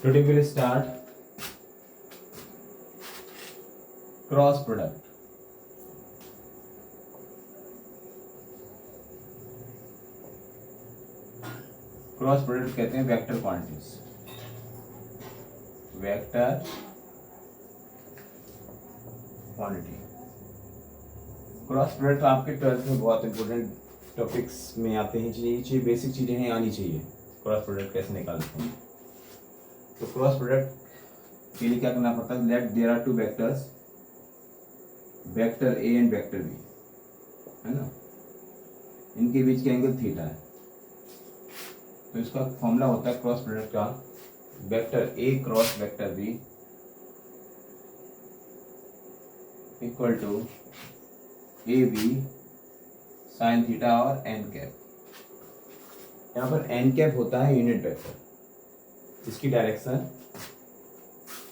Today we will start cross product. Cross product कहते हैं vector quantities, vector quantity. Cross product आपके 12th में बहुत इंपॉर्टेंट टॉपिक्स में आते हैं। ये बेसिक चीजें हैं, आनी चाहिए। क्रॉस प्रोडक्ट कैसे निकालते हैं, तो क्रॉस प्रोडक्ट के लिए क्या करना पड़ता है? Let there are two vectors, vector A and vector B, है ना, इनके बीच का एंगल थीटा है। तो इसका फॉर्मूला होता है क्रॉस प्रोडक्ट का, vector A cross vector B equal to A B sine theta और एन कैप। यहाँ पर एन कैप होता है यूनिट वेक्टर, इसकी डायरेक्शन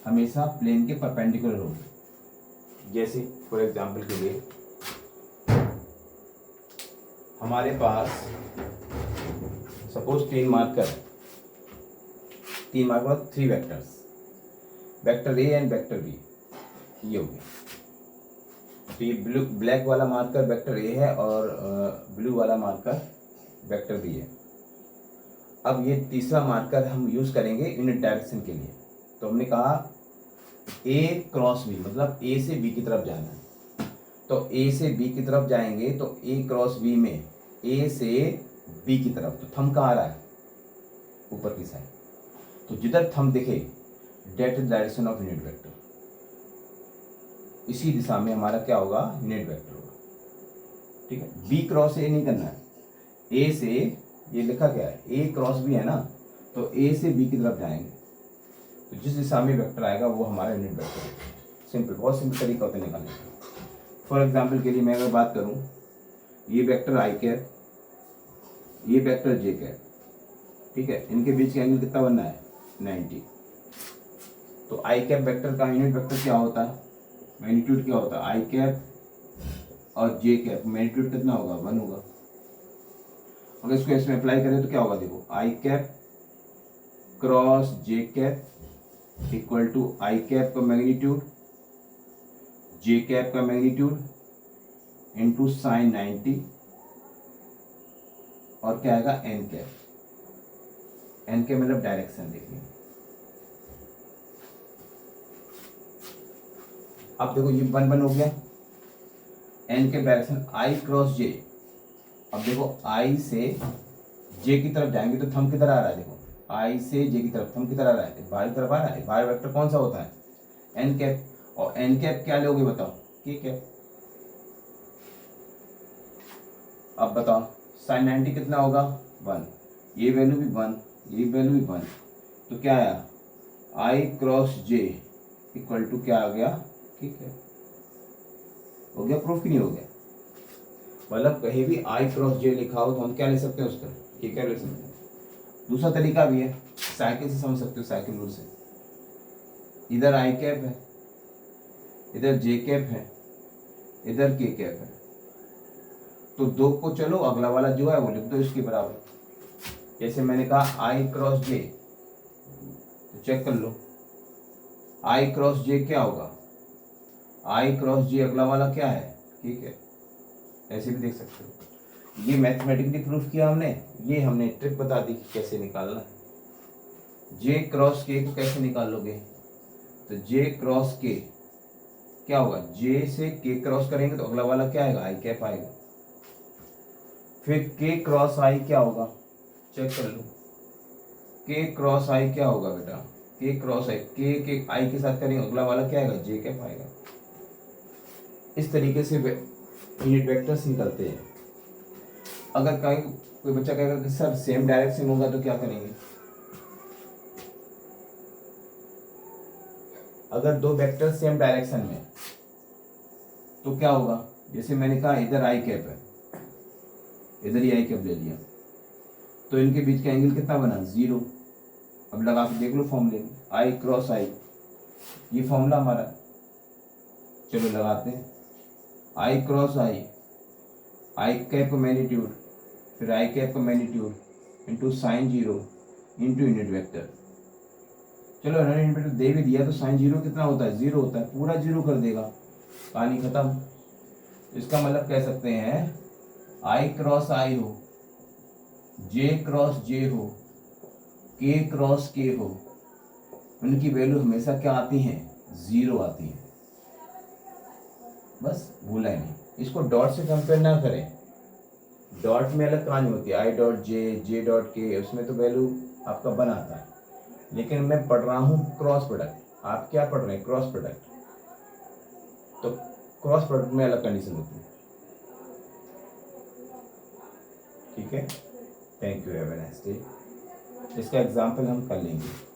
हमेशा प्लेन के परपेंडिकुलर होगी। जैसे फॉर एग्जांपल के लिए हमारे पास सपोज 3 मार्कर, 3 मार्कर बाद 3 vectors, vector A and vector B, ये हो गया। तो ये ब्लैक वाला मार्कर वेक्टर ए है और ब्लू वाला मार्कर वेक्टर बी है। अब ये तीसरा मार्कर हम यूज करेंगे यूनिट डायरेक्शन के लिए। तो हमने कहा ए क्रॉस बी, मतलब ए से बी की तरफ जाना है। तो ए से बी की तरफ जाएंगे तो ए क्रॉस बी में ए से बी की तरफ, तो थंब कहाँ आ रहा है? ऊपर की साइड। तो जिधर थंब दिखे that is direction of unit vector, इसी दिशा में हमारा क्या होगा? यूनिट वेक्टर होगा। ठीक है, बी क्रॉस ए नहीं करना है, ए से, ये लिखा क्या है? ए क्रॉस बी है ना, तो ए से बी की तरफ जाएंगे तो जिस दिशा में वेक्टर आएगा वो हमारा यूनिट वेक्टर है। सिंपल, बहुत सिंपल तरीका होता है निकालने का। फॉर एग्जाम्पल के लिए मैं अगर बात करूं, ये वेक्टर आई कैप, ये वेक्टर जे कैप, ठीक है, इनके बीच का एंगल कितना बनना है? 90। तो आई कैप वेक्टर का यूनिट वेक्टर क्या होता है? मैग्नीट्यूड क्या होता है? आई कैप और जे कैप मैग्नीट्यूड कितना होगा? 1 होगा। अगर इसको इसमें अप्लाई करें तो क्या होगा? देखो, I cap cross J cap equal to I cap का मैग्नीट्यूड, जे कैप का मैग्नीट्यूड इंटू साइन 90, और क्या आएगा? N cap. एन के मतलब डायरेक्शन देखिए। अब देखो ये 1 1 हो गया, एन के डायरेक्शन आई क्रॉस जे। अब देखो आई से जे की तरफ जाएंगे तो थंब किधर आ रहा है? देखो आई से जे की तरफ थंब किधर आ रहा है? बाहर की तरफ आ रहा है। बाहर वेक्टर कौन सा होता है? N cap. और एन कैप क्या लोगे बताओ? के कैप। अब बताओ साइन 90 कितना होगा? 1। ये वैल्यू भी 1, ये वैल्यू भी 1, तो क्या आया? आई क्रॉस जे इक्वल टू क्या आ गया? ठीक है, हो गया प्रूफ कि नहीं हो गया? मतलब कहीं भी आई क्रॉस जे लिखा हो तो हम क्या ले सकते हैं उसका? ठीक है, ले सकते हैं। दूसरा तरीका भी है, साइकिल से समझ सकते हो, साइकिल रूल से। इधर आई कैप है, इधर जे कैप है, इधर के कैप है, तो 2 को चलो अगला वाला जो है वो लिख दो इसके बराबर। जैसे मैंने कहा आई क्रॉस जे, तो चेक कर लो आई क्रॉस जे क्या होगा? आई क्रॉस जे अगला वाला क्या है? ठीक है, ऐसे भी देख सकते हो। ये मैथमेटिकली प्रूफ किया हमने, ये हमने ट्रिक बता दी कि कैसे निकालना है। जे क्रॉस के को कैसे निकालोगे? तो जे क्रॉस के क्या होगा? जे से के क्रॉस करेंगे तो अगला वाला क्या आएगा? आई कैप आएगा। फिर के क्रॉस आई क्या होगा? चेक कर लो, के क्रॉस आई क्या होगा बेटा? के क्रॉस आई, के आई के साथ करेंगे अगला वाला क्या आएगा? जे कैप आएगा। इस तरीके से यूनिट वेक्टर्स निकलते हैं। अगर कहीं कोई बच्चा कहेगा कि सर सेम डायरेक्शन होगा तो क्या करेंगे? अगर 2 वेक्टर सेम डायरेक्शन में तो क्या होगा? जैसे मैंने कहा इधर आई कैप है, इधर ही आई कैप ले लिया, तो इनके बीच का एंगल कितना बना? 0। अब लगा के देख लो फॉर्मूले में, आई क्रॉस आई, ये फॉर्मूला हमारा। चलो लगाते हैं, आई क्रॉस आई, आई कैप का मैग्नीट्यूड, फिर आई कैप का magnitude into sign 0 into unit vector. चलो इन्होंने इंटीग्रेटर दे भी दिया तो साइन जीरो कितना होता है, जीरो होता है, पूरा जीरो कर देगा, कहानी खत्म। इसका मतलब कह सकते हैं आई क्रॉस आई हो, जे क्रॉस जे हो, के क्रॉस के हो, उनकी वैल्यू हमेशा क्या आती हैं, जीरो आती है। बस भूला ही नहीं। इसको डॉट से कंपेयर ना करें, डॉट में अलग कहानी होती है, I dot J, J dot के, उसमें तो वैल्यू आपका वन आता है। लेकिन मैं पढ़ रहा हूँ क्रॉस प्रोडक्ट, आप क्या पढ़ रहे हैं, क्रॉस प्रोडक्ट। तो क्रॉस प्रोडक्ट में अलग कंडीशन होती है। ठीक है, thank you, have a nice day. इसका एग्जाम्पल हम कर लेंगे।